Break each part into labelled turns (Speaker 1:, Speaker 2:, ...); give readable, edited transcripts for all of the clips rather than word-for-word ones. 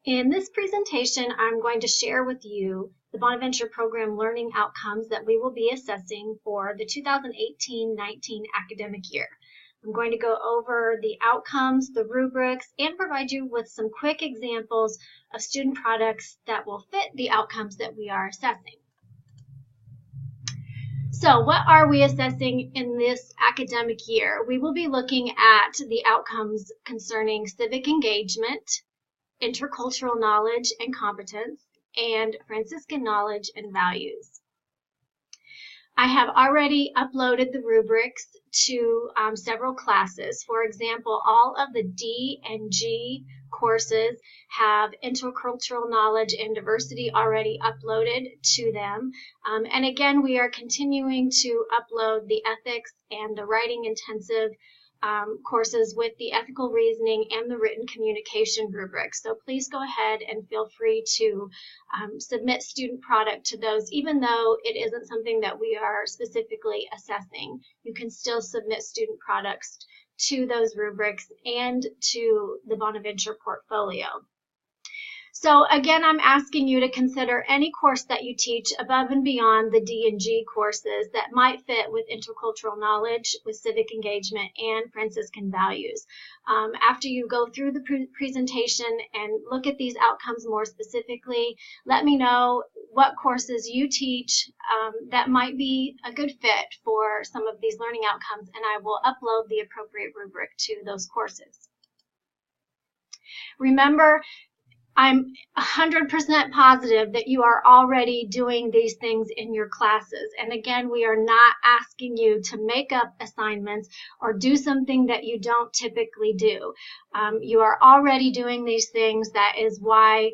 Speaker 1: In this presentation, I'm going to share with you the Bonaventure Program learning outcomes that we will be assessing for the 2018-19 academic year. I'm going to go over the outcomes, the rubrics, and provide you with some quick examples of student products that will fit the outcomes that we are assessing. So what are we assessing in this academic year? We will be looking at the outcomes concerning civic engagement, intercultural knowledge and competence, and Franciscan knowledge and values. I have already uploaded the rubrics to several classes. For example, all of the D and G courses have intercultural knowledge and diversity already uploaded to them. And again, we are continuing to upload the ethics and the writing intensive courses with the ethical reasoning and the written communication rubrics. So please go ahead and feel free to submit student product to those, even though it isn't something that we are specifically assessing. You can still submit student products to those rubrics and to the Bonaventure portfolio. So again, I'm asking you to consider any course that you teach above and beyond the D and G courses that might fit with intercultural knowledge, with civic engagement, and Franciscan values. After you go through the presentation and look at these outcomes more specifically, let me know what courses you teach that might be a good fit for some of these learning outcomes, and I will upload the appropriate rubric to those courses. Remember, I'm 100% positive that you are already doing these things in your classes. And again, we are not asking you to make up assignments or do something that you don't typically do. You are already doing these things. That is why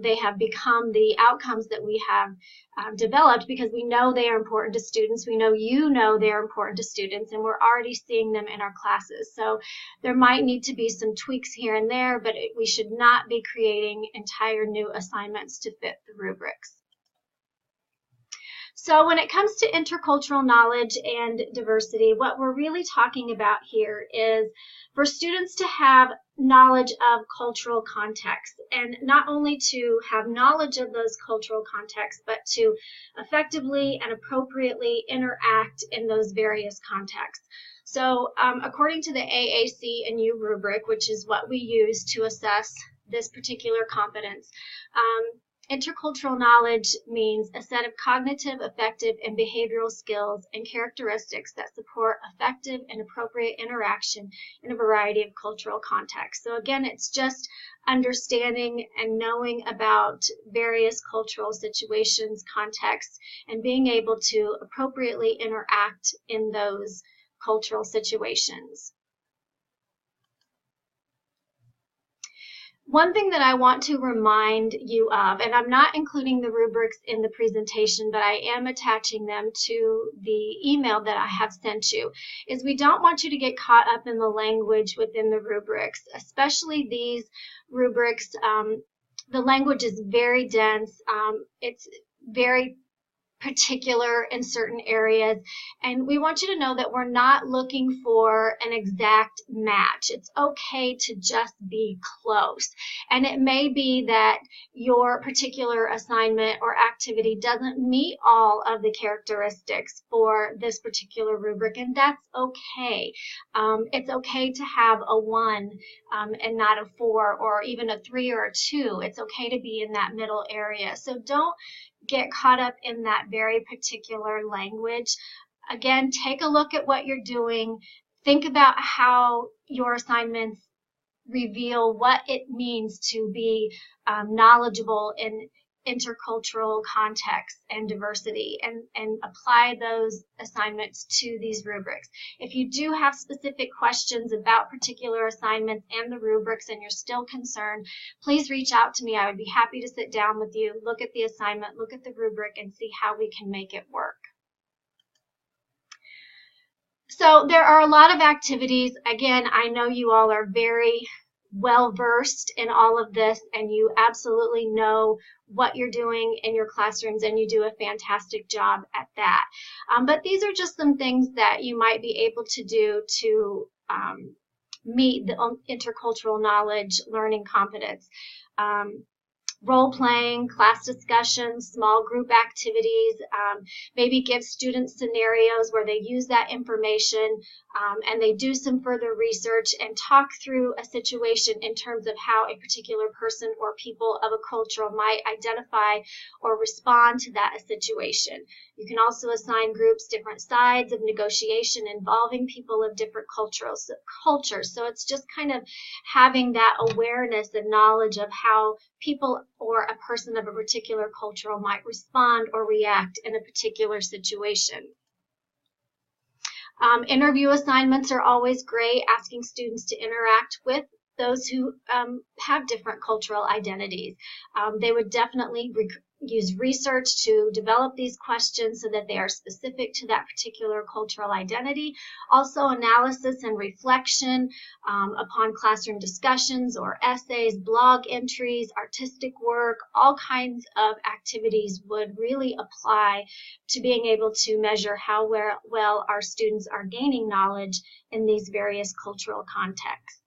Speaker 1: they have become the outcomes that we have developed, because we know they are important to students. We know you know they are important to students, and we're already seeing them in our classes. So there might need to be some tweaks here and there, but we should not be creating entire new assignments to fit the rubrics. So when it comes to intercultural knowledge and diversity, what we're really talking about here is for students to have knowledge of cultural context, and not only to have knowledge of those cultural contexts, but to effectively and appropriately interact in those various contexts. So according to the AAC and U rubric, which is what we use to assess this particular competence, intercultural knowledge means a set of cognitive, affective, and behavioral skills and characteristics that support effective and appropriate interaction in a variety of cultural contexts. So again, it's just understanding and knowing about various cultural situations, contexts, and being able to appropriately interact in those cultural situations. One thing that I want to remind you of, and I'm not including the rubrics in the presentation, but I am attaching them to the email that I have sent you, is we don't want you to get caught up in the language within the rubrics, especially these rubrics. The language is very dense. It's very particular in certain areas, and we want you to know that we're not looking for an exact match. It's okay to just be close, and it may be that your particular assignment or activity doesn't meet all of the characteristics for this particular rubric, and that's okay. It's okay to have a 1 and not a 4, or even a 3 or a 2. It's okay to be in that middle area. So don't get caught up in that very particular language. Again, take a look at what you're doing. Think about how your assignments reveal what it means to be knowledgeable in intercultural context and diversity, and apply those assignments to these rubrics. If you do have specific questions about particular assignments and the rubrics and you're still concerned, please reach out to me. I would be happy to sit down with you, look at the assignment, look at the rubric, and see how we can make it work. So there are a lot of activities. Again, I know you all are very well versed in all of this, and you absolutely know what you're doing in your classrooms, and you do a fantastic job at that. But these are just some things that you might be able to do to meet the intercultural knowledge learning competence. Role-playing, class discussions, small group activities, maybe give students scenarios where they use that information and they do some further research and talk through a situation in terms of how a particular person or people of a culture might identify or respond to that situation. You can also assign groups different sides of negotiation involving people of different cultures. So it's just kind of having that awareness and knowledge of how people or a person of a particular culture might respond or react in a particular situation. Interview assignments are always great, asking students to interact with those who have different cultural identities. They would definitely use research to develop these questions so that they are specific to that particular cultural identity. Also, analysis and reflection upon classroom discussions or essays, blog entries, artistic work, all kinds of activities would really apply to being able to measure how well our students are gaining knowledge in these various cultural contexts.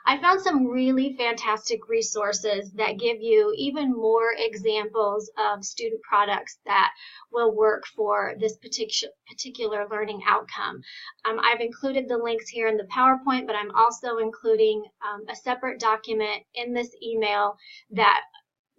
Speaker 1: I found some really fantastic resources that give you even more examples of student products that will work for this particular learning outcome. I've included the links here in the PowerPoint, but I'm also including a separate document in this email that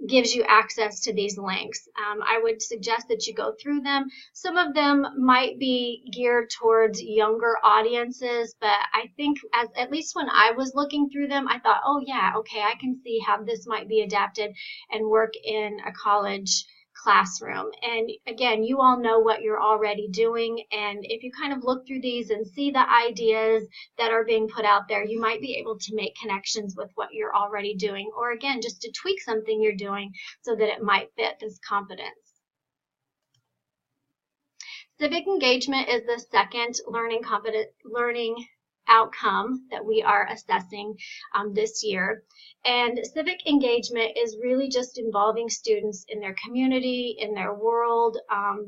Speaker 1: gives you access to these links. I would suggest that you go through them. Some of them might be geared towards younger audiences, but I think at least when I was looking through them, I thought, oh yeah, okay, I can see how this might be adapted and work in a college classroom. And again, you all know what you're already doing, and if you kind of look through these and see the ideas that are being put out there, you might be able to make connections with what you're already doing, or again, just to tweak something you're doing so that it might fit this competence. Civic engagement is the second learning outcome that we are assessing this year. And civic engagement is really just involving students in their community, in their world,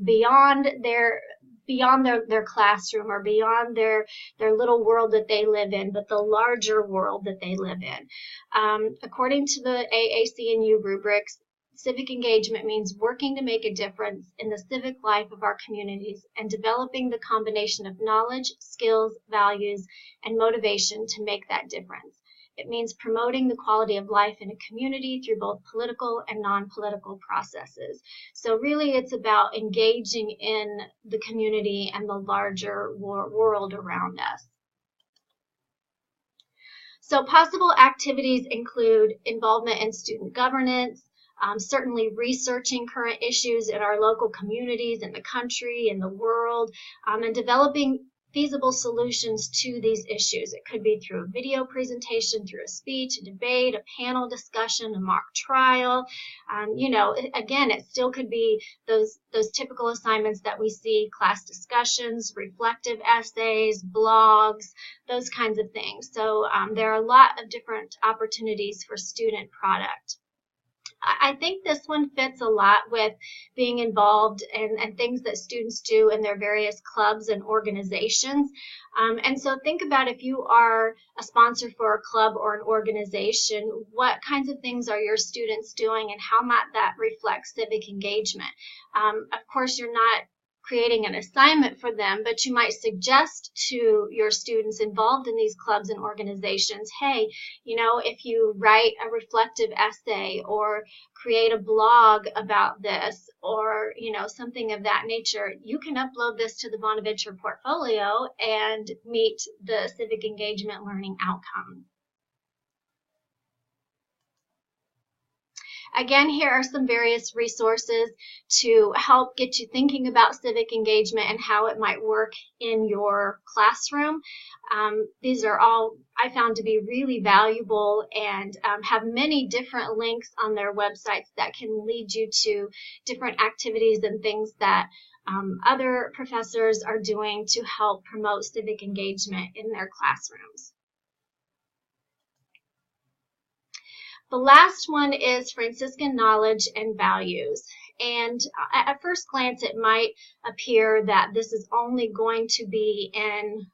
Speaker 1: beyond their classroom or beyond their little world that they live in, but the larger world that they live in. According to the AAC&U rubrics, civic engagement means working to make a difference in the civic life of our communities and developing the combination of knowledge, skills, values, and motivation to make that difference. It means promoting the quality of life in a community through both political and non-political processes. So really it's about engaging in the community and the larger world around us. So possible activities include involvement in student governance, certainly researching current issues in our local communities, in the country, in the world, and developing feasible solutions to these issues. It could be through a video presentation, through a speech, a debate, a panel discussion, a mock trial. You know, again, it still could be those typical assignments that we see, class discussions, reflective essays, blogs, those kinds of things. So there are a lot of different opportunities for student product. I think this one fits a lot with being involved and things that students do in their various clubs and organizations. And so think about if you are a sponsor for a club or an organization, what kinds of things are your students doing and how might that reflect civic engagement? Of course, you're not creating an assignment for them, but you might suggest to your students involved in these clubs and organizations, hey, you know, if you write a reflective essay or create a blog about this or, you know, something of that nature, you can upload this to the Bonaventure portfolio and meet the civic engagement learning outcome. Again, here are some various resources to help get you thinking about civic engagement and how it might work in your classroom. These are all I found to be really valuable and have many different links on their websites that can lead you to different activities and things that other professors are doing to help promote civic engagement in their classrooms. The last one is Franciscan Knowledge and Values. And at first glance, it might appear that this is only going to be in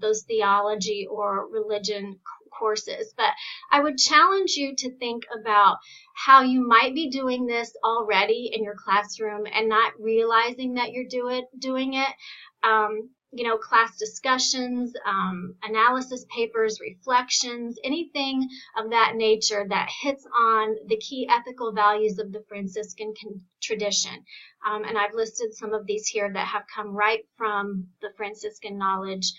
Speaker 1: those theology or religion courses. But I would challenge you to think about how you might be doing this already in your classroom and not realizing that you're doing it. Class discussions, analysis papers, reflections, anything of that nature that hits on the key ethical values of the Franciscan tradition. And I've listed some of these here that have come right from the Franciscan Knowledge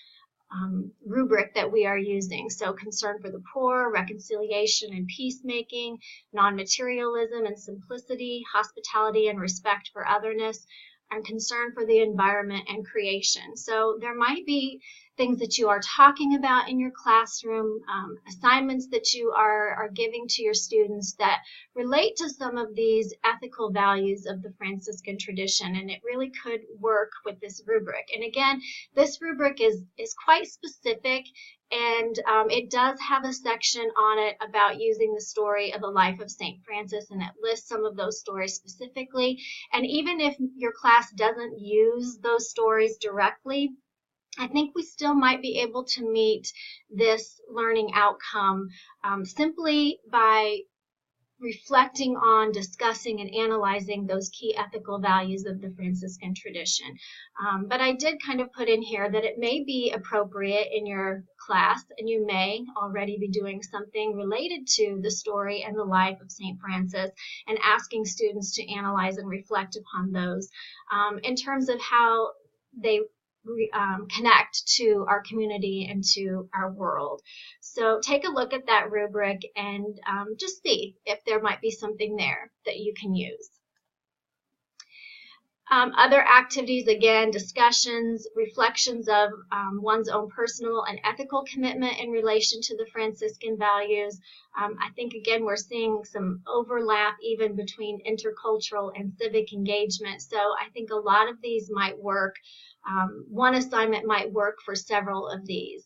Speaker 1: rubric that we are using. So concern for the poor, reconciliation and peacemaking, non-materialism and simplicity, hospitality and respect for otherness, and concern for the environment and creation. So there might be things that you are talking about in your classroom, assignments that you are giving to your students that relate to some of these ethical values of the Franciscan tradition, and it really could work with this rubric. And again, this rubric is quite specific, and it does have a section on it about using the story of the life of St. Francis, and it lists some of those stories specifically. And even if your class doesn't use those stories directly, I think we still might be able to meet this learning outcome simply by reflecting on, discussing, and analyzing those key ethical values of the Franciscan tradition. But I did kind of put in here that it may be appropriate in your class, and you may already be doing something related to the story and the life of St. Francis and asking students to analyze and reflect upon those in terms of how they connect to our community and to our world. So take a look at that rubric and just see if there might be something there that you can use. Other activities, again, discussions, reflections of one's own personal and ethical commitment in relation to the Franciscan values. I think, again, we're seeing some overlap even between intercultural and civic engagement. So I think a lot of these might work. One assignment might work for several of these.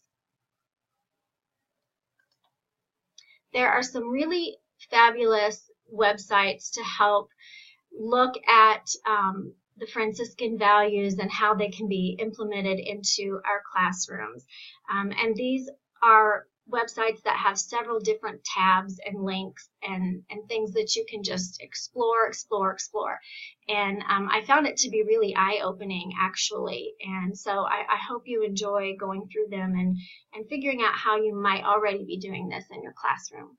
Speaker 1: There are some really fabulous websites to help look at the Franciscan values and how they can be implemented into our classrooms. And these are websites that have several different tabs and links and things that you can just explore. And I found it to be really eye-opening, actually. And so I hope you enjoy going through them and figuring out how you might already be doing this in your classroom.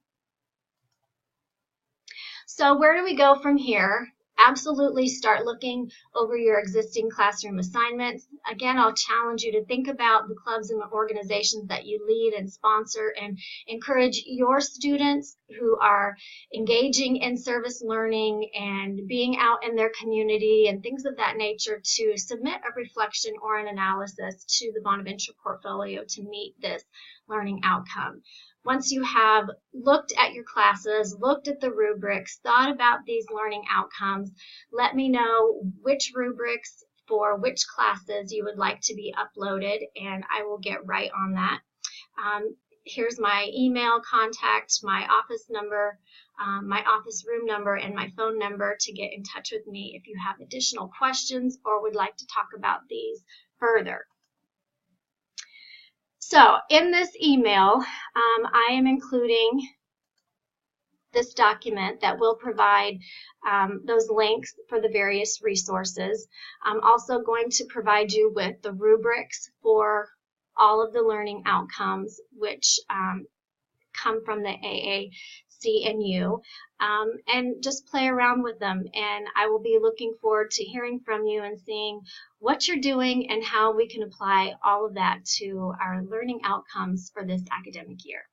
Speaker 1: So where do we go from here? Absolutely start looking over your existing classroom assignments. Again, I'll challenge you to think about the clubs and the organizations that you lead and sponsor, and encourage your students who are engaging in service learning and being out in their community and things of that nature to submit a reflection or an analysis to the Bonaventure portfolio to meet this learning outcome. Once you have looked at your classes, looked at the rubrics, thought about these learning outcomes, let me know which rubrics for which classes you would like to be uploaded, and I will get right on that. Here's my email contact, my office number, my office room number, and my phone number to get in touch with me if you have additional questions or would like to talk about these further. So in this email, I am including this document that will provide those links for the various resources. I'm also going to provide you with the rubrics for all of the learning outcomes, which come from the AAC&U, and just play around with them. And I will be looking forward to hearing from you and seeing what you're doing and how we can apply all of that to our learning outcomes for this academic year.